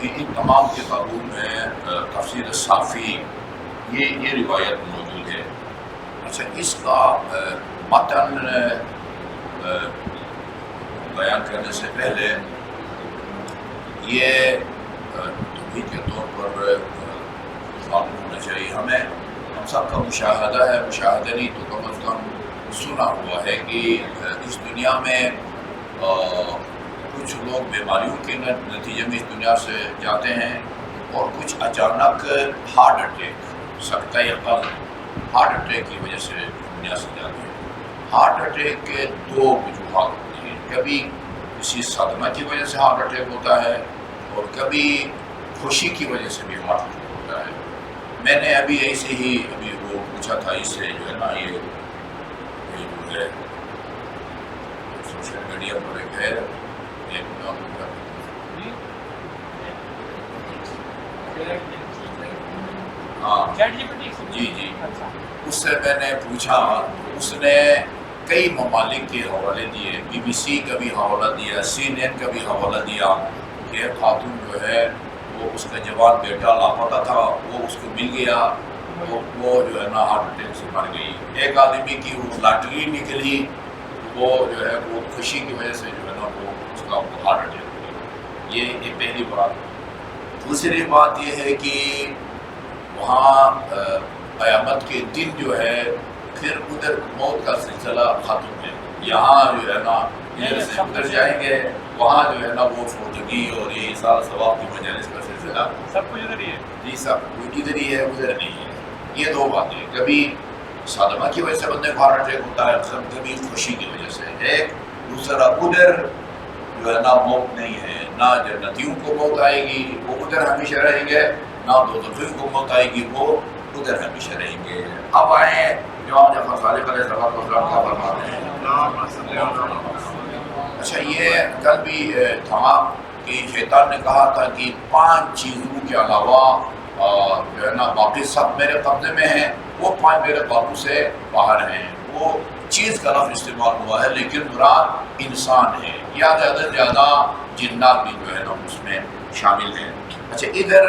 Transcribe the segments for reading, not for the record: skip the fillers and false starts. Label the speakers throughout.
Speaker 1: ان تمام کتابوں میں تفسیر صافی یہ روایت موجود ہے۔ اچھا، اس کا متن بیان کرنے سے پہلے یہ تمہید کے طور پر معلوم ہونا چاہیے ہم سب کا مشاہدہ ہے، مشاہدہ نہیں تو کم از کم سنا ہوا ہے کہ اس دنیا میں کچھ لوگ بیماریوں کے نتیجے میں اس دنیا سے جاتے ہیں، اور کچھ اچانک ہارٹ اٹیک، سکتہ قلب، ہارٹ اٹیک کی وجہ سے دنیا سے جاتے ہیں۔ ہارٹ اٹیک کے دو وجوہات ہوتی ہیں، کبھی کسی صدمہ کی وجہ سے ہارٹ اٹیک ہوتا ہے، اور کبھی خوشی کی وجہ سے بھی ہارٹ اٹیک ہوتا ہے۔ میں نے ابھی ایسے ہی وہ پوچھا تھا اس سے جو ہے نا، یہ جو ہے سوشل میڈیا پر ایک ہے، ہاں جی، اس سے میں نے پوچھا، اس نے کئی ممالک کے حوالے دیے، BBC کا بھی حوالہ دیا، CNN کا بھی حوالہ دیا کہ خاتون جو ہے وہ اس کا جوان بیٹا لاپتہ تھا، وہ اس کو مل گیا، وہ جو ہے نا ہارٹ اٹیک سے مر گئی۔ ایک آدمی کی وہ لاٹری نکلی، وہ جو ہے وہ خوشی کی وجہ سے جو ہے نا وہ اس کا ہارٹ اٹیک ہو گیا۔ یہ پہلی بات۔ دوسری بات یہ ہے کہ وہاں قیامت کے دن جو ہے پھر ادھر موت کا سلسلہ ختم ہے۔ یہاں جو ہے نا ادھر سے ادھر جائیں گے، وہاں جو ہے نا وہ فوتگی اور یہ حساب ثواب کی مجالس کا سلسلہ
Speaker 2: سب کچھ ادھر ہی ہے
Speaker 1: جی، سب کچھ ادھر ہی ہے، ادھر نہیں ہے۔ یہ دو باتیں، کبھی صدمہ کی وجہ سے بندے کو ہارٹ اٹیک ہوتا ہے، کبھی خوشی کی وجہ سے۔ ایک دوسرا، ادھر جو ہے نا موت نہیں ہے، نہ جنتیوں کو موت آئے گی، وہ ادھر ہمیشہ رہیں گے، نہ دوزخیوں کو موت آئے گی، وہ ادھر ہمیشہ رہیں گے۔ اب آئیں امام جعفر صادق علیہ السلام کیا فرماتے ہیں۔ اچھا، یہ کل بھی تھا کہ شیطان نے کہا تھا کہ 5 چیزوں کے علاوہ جو ہے نا باقی سب میرے قبضے میں ہیں، وہ 5 میرے قابو سے باہر ہیں۔ وہ چیز کا لفظ استعمال ہوا ہے، لیکن مراد انسان ہے، یا زیادہ سے زیادہ جنات بھی جو ہے نا اس میں شامل ہیں۔ اچھا، ادھر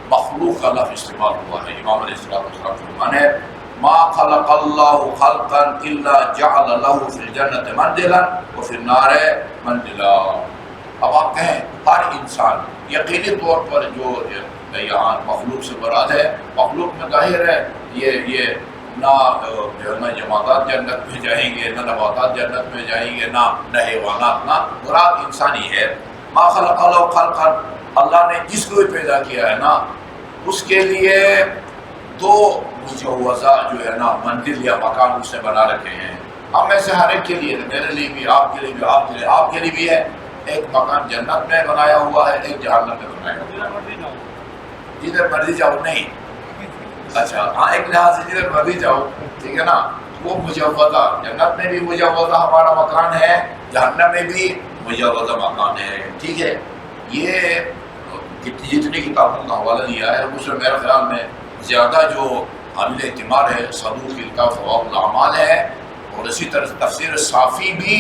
Speaker 1: مخلوق کا لفظ استعمال ہوا ہے۔ امام علیہ السلام فرمانے ہیں ما خلق اللہ خلقا الا جعل له فی الجنۃ منزلا وفی النار منزلا۔ اب آپ کہیں ہر انسان، یقینی طور پر جو یہاں مخلوق سے مراد ہے، مخلوق میں ظاہر ہے یہ نہ جمادات جنت میں جائیں گے، نہ نباتات جنت میں جائیں گے، نہ حیوانات، نہ مراد انسان ہی ہے۔ ما خلق اللہ خلقا، اللہ نے جس کو بھی پیدا کیا ہے نا، اس کے لیے 2 مجوزہ جو ہے نا منزل یا مکان اس نے بنا رکھے ہیں۔ ہم میں سے ہر ایک کے لیے، میرے لیے بھی، آپ کے لیے بھی، آپ کے لیے بھی ہے۔ ایک مکان جنت میں بنایا ہوا ہے، ایک جہنم میں بنایا ہوا ہے۔ جدھر مرضی جاؤ نہیں، اچھا ہاں، ایک لحاظ سے جدھر مرضی جاؤ، ٹھیک ہے نا، وہ مجوزہ، جنت میں بھی مجوزہ ہمارا مکان ہے، جہنم میں بھی مجوزہ مکان ہے، ٹھیک ہے۔ یہ جتنی کتابوں کا حوالہ دیا ہے، اس میں میرے خیال میں زیادہ جو قابل اعتماد ہے صدوق کی کتاب ثواب الاعمال ہے، اور اسی طرح تفسیر صافی بھی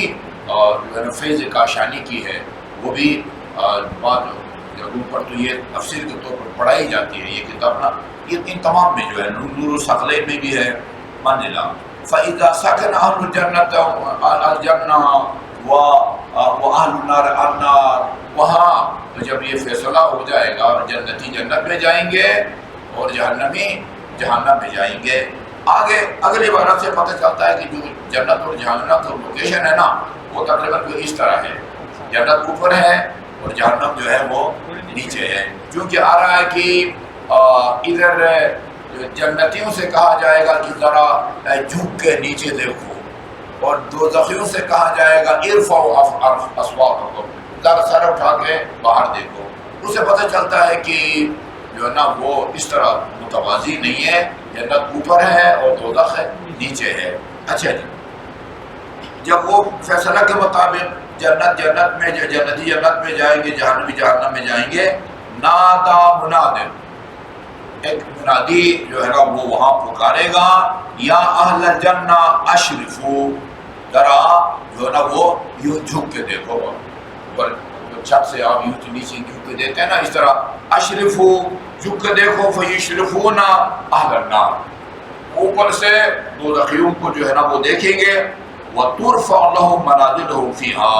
Speaker 1: فیض کاشانی کی ہے، وہ بھی بعض جگہوں پر تو یہ تفسیر کے طور پر پڑھائی جاتی ہے یہ کتاب نا۔ یہ ان تمام میں جو ہے نور الثقلین میں بھی ہے منزلہ۔ فَإِذَا سَكَنَ أَهْلُ الْجَنَّةِ الْجَنَّةَ وَأَهْلُ النَّارِ النَّارِ، وہاں جب یہ فیصلہ ہو جائے گا، جنتی جنت میں جائیں گے اور جہنمی جہنم میں جائیں گے۔ آگے اگلی عبارت سے پتہ چلتا ہے کہ جو جنت اور جہنم کا لوکیشن ہے نا، وہ تقریباً کوئی اس طرح ہے، جنت اوپر ہے اور جہنم جو ہے وہ نیچے ہے۔ کیونکہ آ رہا ہے کہ ادھر جنتیوں سے کہا جائے گا کہ ذرا جھک کے نیچے دیکھو، اور دوزخیوں سے کہا جائے گا ارفعوا اصواتکم، ذرا سر اٹھا کے باہر دیکھو۔ اس سے پتہ چلتا ہے کہ جو ہے نا وہ اس طرح متوازی نہیں ہے، جنت اوپر ہے اور دوزخ نیچے ہے۔ اچھا جی، جب وہ فیصلہ کے مطابق جنتی جنت میں جائیں گے، جہنمی جہنم میں جائیں گے، نادا مناد، ایک منادی جو ہے نا وہ وہاں پکارے گا، یا اہل الجنہ اشرفو، ذرا جو ہے نا وہ یوں جھک کے دیکھو، پر چھت سے آپ یوں نیچے جھک کے دیتے ہیں نا، اس طرح اشرفو جھک کے دیکھو، فیشرفون اہل النار، اوپر سے دوزخیوں کو جو ہے نا وہ دیکھیں گے، وترفع لهم منازلهم فيها،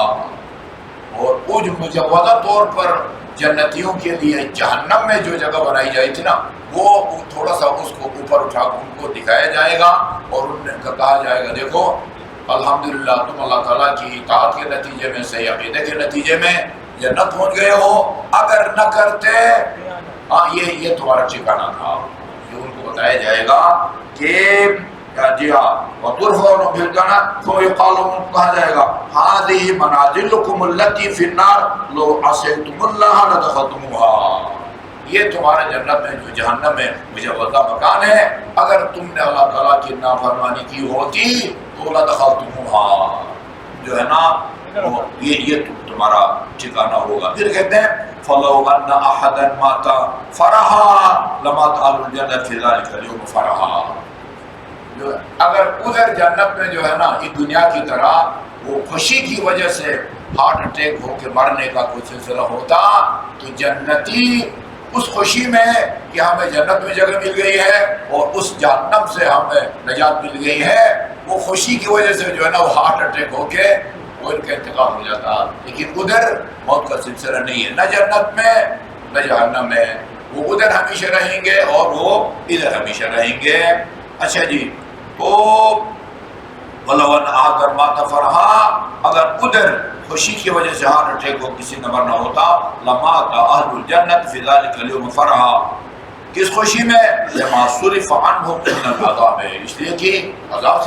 Speaker 1: اور وہ جو مجوزہ طور پر جنتیوں کے لیے جہنم میں جو جگہ بنائی جائی تھی نا، وہ تھوڑا سا اس کو اوپر اٹھا کے ان کو دکھایا جائے گا، اور ان کو کہا جائے گا دیکھو الحمدللہ تم اللہ تعالیٰ کی اطاعت کے نتیجے میں، صحیح عقیدے کے نتیجے میں جنت پہنچ گئے ہو، اگر نہ کرتے یہ تمہارا ٹھکانہ تھا۔ یہ ان کو بتایا جائے گا کہ جی ہاں، وَتُرْفَعُ لَهُمْ فِي الْجَنَّةِ فَيُقَالُ لَهُمْ، کہا جائے گا هَذِهِ مَنَازِلُكُمُ الَّتِي فِي النَّارِ لَوْ عَصَيْتُمُ اللَّهَ لَدَخَلْتُمُوهَا، یہ تمہارے جنت میں جو جہنم میں مجوزہ مکان ہے، اگر تم نے اللہ تعالیٰ کی نافرمانی کی ہوتی تو لَدَخَلْتُمُوهَا، جو ہے نا یہ تمہارا ٹھکانہ ہوگا۔ پھر کہتے ہیں فَلَوْ أَنَّ أَحَدًا مَاتَ فَرَحًا لَمَاتَ أَهْلُ الْجَنَّةِ فِي ذَلِكَ الْيَوْمِ فَرَحًا، اگر ادھر جنت میں جو ہے نا اس دنیا کی طرح وہ خوشی کی وجہ سے ہارٹ اٹیک ہو کے مرنے کا کوئی سلسلہ ہوتا تو جنتی اس خوشی میں کہ ہمیں جنت میں جگہ مل گئی ہے اور اس جہنم سے ہمیں نجات مل گئی ہے، وہ خوشی کی وجہ سے جو ہے نا وہ ہارٹ اٹیک ہو کے وہ ان کا انتقال ہو جاتا، لیکن ادھر موت کا سلسلہ نہیں ہے، نہ جنت میں نہ جہنم میں، وہ ادھر ہمیشہ رہیں گے اور وہ ادھر ہمیشہ رہیں گے۔ اچھا جی، تو وَلَوْ أَنَّ أَحَدًا مَاتَ فَرَحًا، اگر ادھر خوشی کی وجہ سے ہارٹ اٹیک ہو کسی نے مرنا ہوتا، لَمَاتَ أَهْلُ الْجَنَّةِ فِي ذَلِكَ الْيَوْمِ فَرَحًا، کس خوشی میں؟ لِمَا صُرِفَ عَنْهُمْ مِنَ الْعَذَابِ، اس لیے کہ عذاب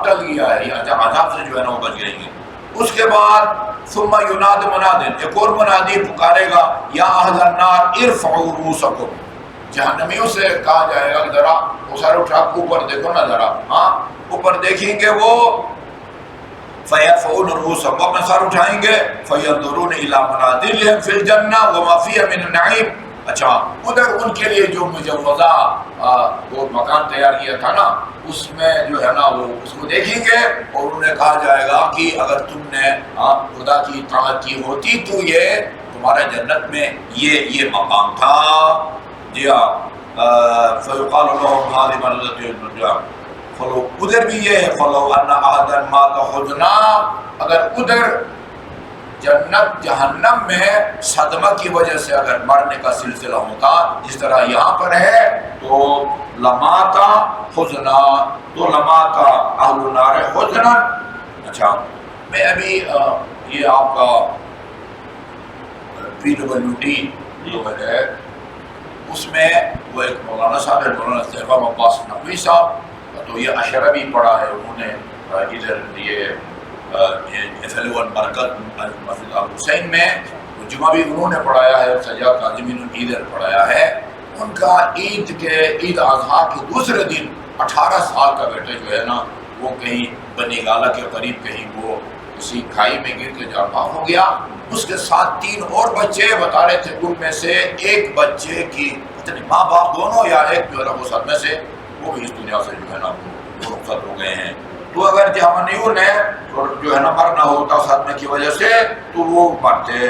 Speaker 1: ٹل گیا ہے، عذاب سے جو ہے نا وہ بچ گئے ہیں۔ اس کے بعد ثم يناد مناد، ایک اور منادی پکارے گا، یا اہل النار ارفعوا رؤوسکم، جہنمیوں سے کہا جائے گا کہ ذرا وہ سر اٹھا کے اوپر دیکھو نا، ذرا ہاں اوپر دیکھیں گے وہ، فَيَرْفَعُونَ رُؤُوسَهُمْ، وہ اپنا سر اٹھائیں گے، فَيَنْظُرُونَ إِلَىٰ مَنَازِلِهِمْ فِي الْجَنَّةِ وَمَا فِيهَا مِنَ النَّعِيمِ، اچھا ادھر ان کے لیے جو مجوزہ وہ مکان تیار کیا تھا نا، اس میں جو ہے نا وہ اس کو دیکھیں گے، اور انہیں کہا جائے گا کہ اگر تم نے خدا کی اطاعت کی ہوتی تو یہ تمہارا جنت میں یہ مقام تھا۔ جی ہاں، فَيُقَالُ لَهُمْ هَٰذِهِ مَنْزِلَتُ الْجَنَّةِ، فلو ادھر بھی یہ ہے، فَلَوْ أَنَّ أَحَدًا مَاتَ حُزْنًا، اگر ادھر جنت جہنم میں صدمہ کی وجہ سے اگر مرنے کا سلسلہ ہوتا جس طرح یہاں پر ہے، تو لَمَاتَ حُزْنًا، تو لَمَاتَ أَهْلُ النَّارِ حُزْنًا۔ اچھا، میں ابھی یہ آپ کا PWD جو ہے اس میں وہ ایک مولانا صاحب ہے، مولانا استحباب عباس نقوی صاحب، تو یہ اشرہ بھی پڑھا ہے انہوں نے ادھر یہ FL1 مرکز مسجد الحسین میں جمعہ بھی انہوں نے پڑھایا ہے، سجاد کاظمی نے ادھر پڑھایا ہے۔ ان کا عید اضحیٰ کے دوسرے دن 18 سال کا بیٹا جو ہے نا وہ کہیں بنی گالہ کے قریب کہیں وہ کسی کھائی میں گر کے جاں ہو گیا، اس کے ساتھ 3 اور بچے بتا رہے تھے، ان میں سے ایک بچے کی پتنی ماں باپ دونوں یا ایک جو ہے نا وہ صدمے سے وہ بھی اس دنیا سے جو ہے نا وہ رخصت ہو گئے ہیں۔ تو اگر جہنمیوں نے جو ہے نا مرنا ہوتا صدمے کی وجہ سے تو وہ مرتے۔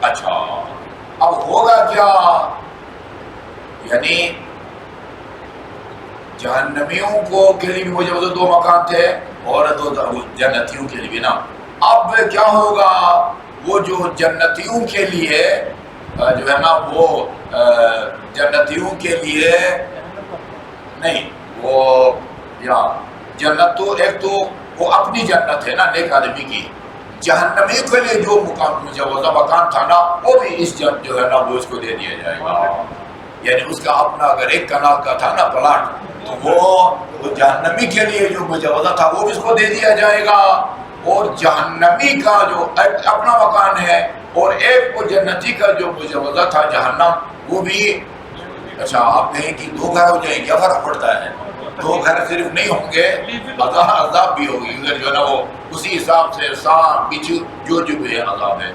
Speaker 1: اچھا، اب ہوگا کیا؟ یعنی جہنمیوں کو کے لیے بھی مجھے 2 مکان تھے اور 2 جنتیوں کے لیے بھی نا۔ اب کیا ہوگا؟ وہ جو جنتیوں کے لیے جو ہے نا وہ جنتیوں کے لیے نہیں، وہ یا جنت تو ایک تو وہ اپنی جنت ہے نا نیک آدمی کی، جہنمی کے لیے جو مقام مجوزہ مکان تھا نا وہ بھی اس جنت جو ہے نا وہ اس کو دے دیا جائے گا، یعنی اس کا اپنا اگر 1 کنال کا تھا نا پلاٹ تو وہ جہنمی کے لیے جو مجوزہ تھا وہ بھی اس کو دے دیا جائے گا، اور جہنمی کا جو اپنا مکان ہے اور ایک وہ جنتی کا جو مجوزہ تھا جہنم وہ بھی۔ اچھا، آپ کہیں کہ 2 گھر ہو جائیں، کیا فرق پڑتا ہے؟ 2 گھر صرف نہیں ہوں گے، عذاب بھی ہوگی ادھر جو ہے نا وہ اسی حساب سے سام پیچھے جو بھی ہے عذاب ہے۔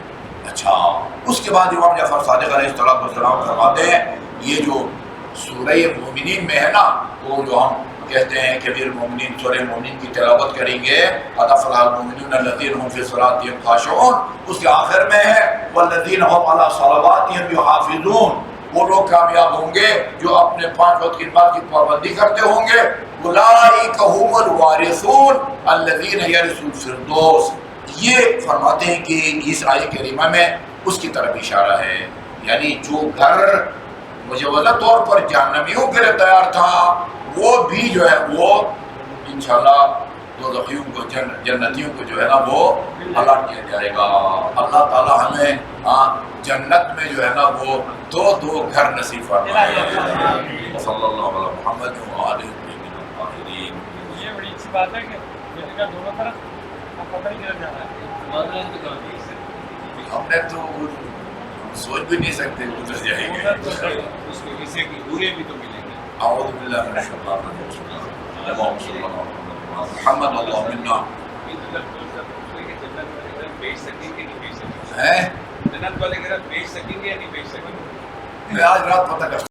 Speaker 1: اچھا، اس کے بعد امام جعفر صادق علیہ السلام فرماتے ہیں یہ جو سورہ مومنین میں ہے نا وہ جو ہم کہتے ہیں کبیر مومنین سورہ مومنین کی تلاوت کریں گے ادفلاح المؤمنون الذین هم فی صلاتهم خاشعون، اس کے آخر میں ہے والذین هم علی صلواتهم یحافظون، وہ لوگ کامیاب ہوں گے جو اپنے 5 وقت کی نماز کی پابندی کرتے ہوں گے، اولئک هم الوارثون الذین یرثون الفردوس۔ یہ فرماتے ہیں کہ اس آیت کریمہ میں اس کی طرف اشارہ ہے، یعنی جو گھر مجوزہ طور پر جہنمیوں کے لیے تیار تھا وہ بھی جو ہے وہ انشاءاللہ دوزخیوں کو جنتیوں کو جو ہے نا وہ الاٹ کیا جائے گا۔ اللہ تعالی ہمیں جنت میں جو ہے نا وہ دو گھر نصیب فرمائے۔ صلی اللہ علیہ محمد وآلہ الطاہرین۔
Speaker 2: یہ بڑی اچھی بات ہے کہ دونوں طرف پتہ نہیں چل جاتا ہے،
Speaker 1: ہم نے تو سوچ بھی نہیں سکتے گزر جائیں گے۔
Speaker 3: اس میں کسی کی برے بھی تو ملیں گے۔
Speaker 1: اعوذ باللہ من الشیطان الرجیم۔ اللہم صلی اللہ علیہ محمد اللہ منا۔
Speaker 3: جنت والے گھر بیچ سکیں گے نہیں بیچ سکیں گے؟
Speaker 1: ہے
Speaker 3: جنت والے گھر بیچ سکیں گے یا نہیں بیچ سکیں گے؟
Speaker 1: میں آج رات پتہ کر